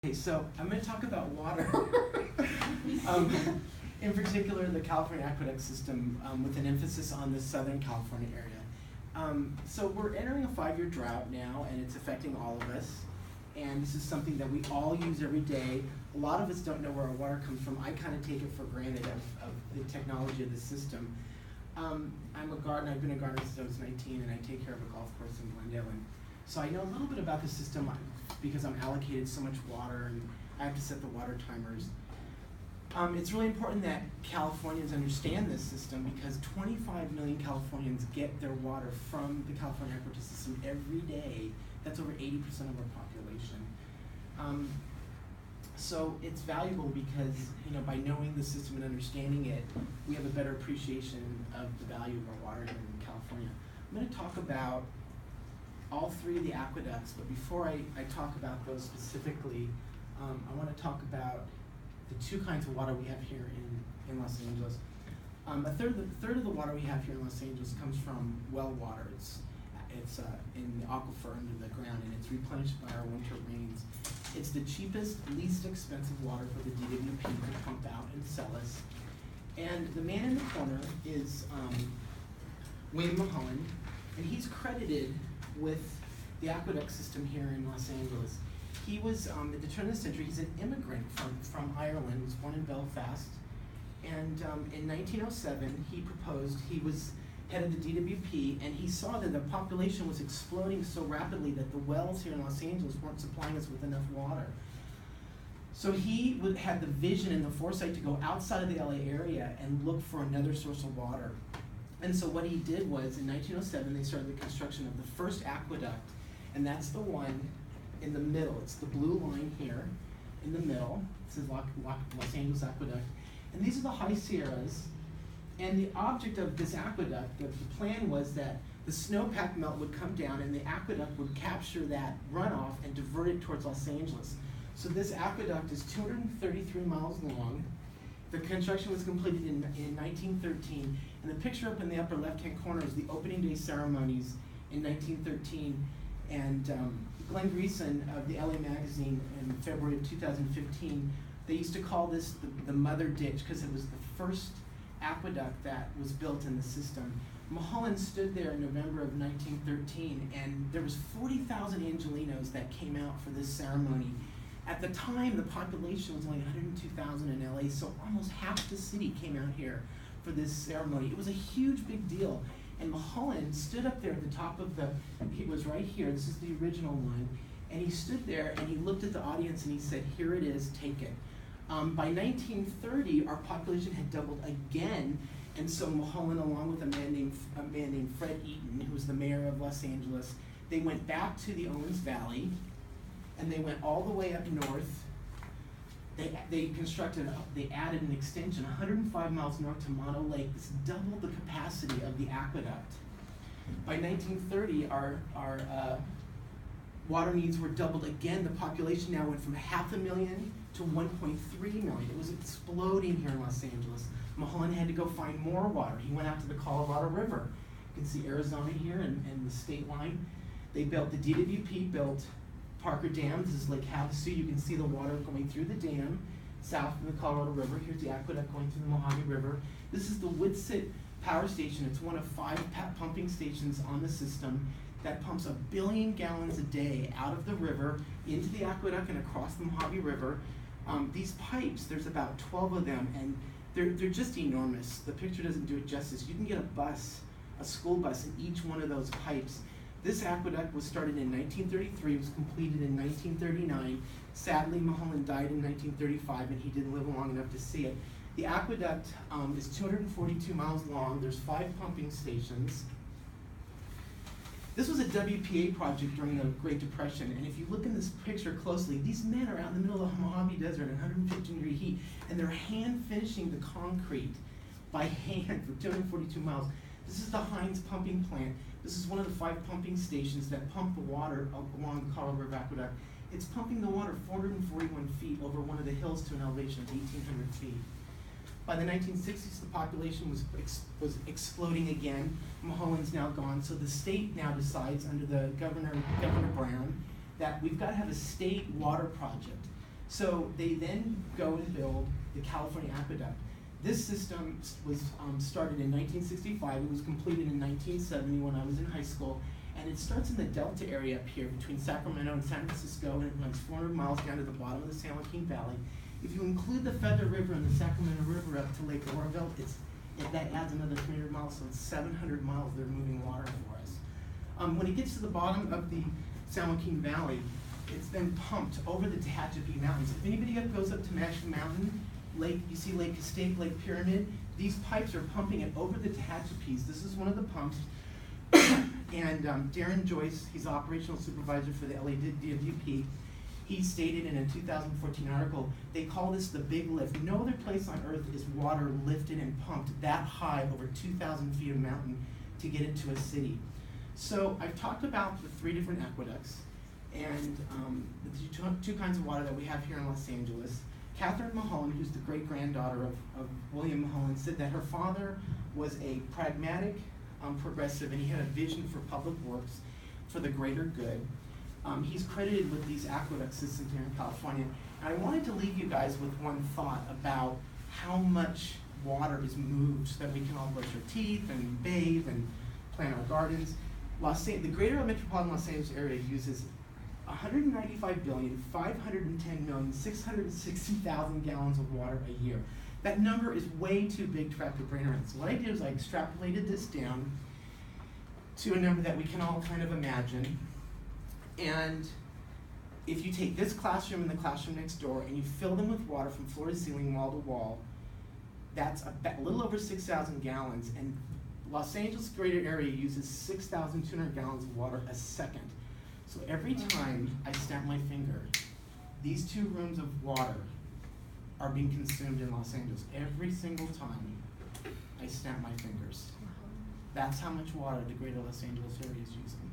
Okay, so I'm going to talk about water. In particular, the California aqueduct system, with an emphasis on the Southern California area. So we're entering a 5-year drought now, and it's affecting all of us. And this is something that we all use every day. A lot of us don't know where our water comes from. I kind of take it for granted of the technology of the system. I'm a gardener. I've been a gardener since I was 19, and I take care of a golf course in Glendale. And so I know a little bit about the system because I'm allocated so much water, and I have to set the water timers. It's really important that Californians understand this system because 25 million Californians get their water from the California aqueduct system every day. That's over 80% of our population. So it's valuable because, by knowing the system and understanding it, we have a better appreciation of the value of our water here in California. I'm going to talk about all 3 of the aqueducts, but before I talk about those specifically, I want to talk about the 2 kinds of water we have here in Los Angeles. A third of the water we have here in Los Angeles comes from well water. It's in the aquifer under the ground, and it's replenished by our winter rains. It's the cheapest, least expensive water for the DWP to pump out and sell us. And the man in the corner is Wayne Mulholland, and he's credited with the aqueduct system here in Los Angeles. He was, at the turn of the century, he's an immigrant from Ireland, was born in Belfast, and in 1907 he proposed, he was head of the DWP, and he saw that the population was exploding so rapidly that the wells here in Los Angeles weren't supplying us with enough water. So he had the vision and the foresight to go outside of the LA area and look for another source of water. And so what he did was, in 1907, they started the construction of the first aqueduct, and that's the one in the middle. It's the blue line here in the middle. This is Los Angeles Aqueduct. And these are the High Sierras. And the object of this aqueduct, the plan was that the snowpack melt would come down and the aqueduct would capture that runoff and divert it towards Los Angeles. So this aqueduct is 233 miles long. The construction was completed in 1913, and the picture up in the upper left-hand corner is the opening day ceremonies in 1913. And Glenn Greason of the LA Magazine in February of 2015, they used to call this the mother ditch because it was the first aqueduct that was built in the system. Mulholland stood there in November of 1913, and there was 40,000 Angelenos that came out for this ceremony. At the time, the population was only 102,000 in LA, so almost half the city came out here for this ceremony. It was a huge, big deal. And Mulholland stood up there at the top of it was right here, this is the original one, and he stood there and he looked at the audience and he said, "Here it is, take it." By 1930, our population had doubled again, and so Mulholland, along with a man named Fred Eaton, who was the mayor of Los Angeles, they went back to the Owens Valley, and they went all the way up north. They added an extension 105 miles north to Mono Lake. This doubled the capacity of the aqueduct. By 1930, our water needs were doubled again. The population now went from 500,000 to 1.3 million. It was exploding here in Los Angeles. Mulholland had to go find more water. He went out to the Colorado River. You can see Arizona here and the state line. The DWP built Parker Dam. This is Lake Havasu. You can see the water going through the dam south of the Colorado River. Here's the aqueduct going through the Mojave River. This is the Witsit Power Station. It's one of 5 pumping stations on the system that pumps 1 billion gallons a day out of the river into the aqueduct and across the Mojave River. These pipes, there's about 12 of them, and they're just enormous. The picture doesn't do it justice. You can get a school bus in each one of those pipes. This aqueduct was started in 1933, it was completed in 1939. Sadly, Mulholland died in 1935, and he didn't live long enough to see it. The aqueduct is 242 miles long. There's 5 pumping stations. This was a WPA project during the Great Depression, and if you look in this picture closely, these men are out in the middle of the Mojave Desert in 115-degree heat, and they're hand finishing the concrete by hand for 242 miles. This is the Hines pumping plant. This is one of the 5 pumping stations that pump the water along the Colorado River Aqueduct. It's pumping the water 441 feet over one of the hills to an elevation of 1,800 feet. By the 1960s, the population was exploding again. Mulholland's now gone, so the state now decides under the Governor Brown that we've got to have a state water project. So they then go and build the California Aqueduct. This system was started in 1965. It was completed in 1970 when I was in high school. And it starts in the Delta area up here between Sacramento and San Francisco, and it runs 400 miles down to the bottom of the San Joaquin Valley. If you include the Feather River and the Sacramento River up to Lake Oroville, that adds another 300 miles, so it's 700 miles they're moving water for us. When it gets to the bottom of the San Joaquin Valley, it's then pumped over the Tehachapi Mountains. If anybody goes up to Magic Mountain, you see Lake Castaic, Lake Pyramid, these pipes are pumping it over the Tehachapis. This is one of the pumps. And Darren Joyce, he's operational supervisor for the LA DWP. He stated in a 2014 article, they call this the big lift. No other place on earth is water lifted and pumped that high over 2,000 feet of mountain to get it to a city. So I've talked about the 3 different aqueducts and the two kinds of water that we have here in Los Angeles. Catherine Mulholland, who's the great-granddaughter of William Mulholland, said that her father was a pragmatic progressive, and he had a vision for public works for the greater good. He's credited with these aqueduct systems here in California. And I wanted to leave you guys with one thought about how much water is moved so that we can all brush our teeth and bathe and plant our gardens. The greater metropolitan Los Angeles area uses 195,510,660,000 gallons of water a year. That number is way too big to wrap your brain around. So what I did is I extrapolated this down to a number that we can all kind of imagine. And if you take this classroom and the classroom next door and you fill them with water from floor to ceiling, wall to wall, that's a little over 6,000 gallons. And Los Angeles greater area uses 6,200 gallons of water a second. So every time I snap my finger, these 2 rooms of water are being consumed in Los Angeles. Every single time I snap my fingers. That's how much water the greater Los Angeles area is using.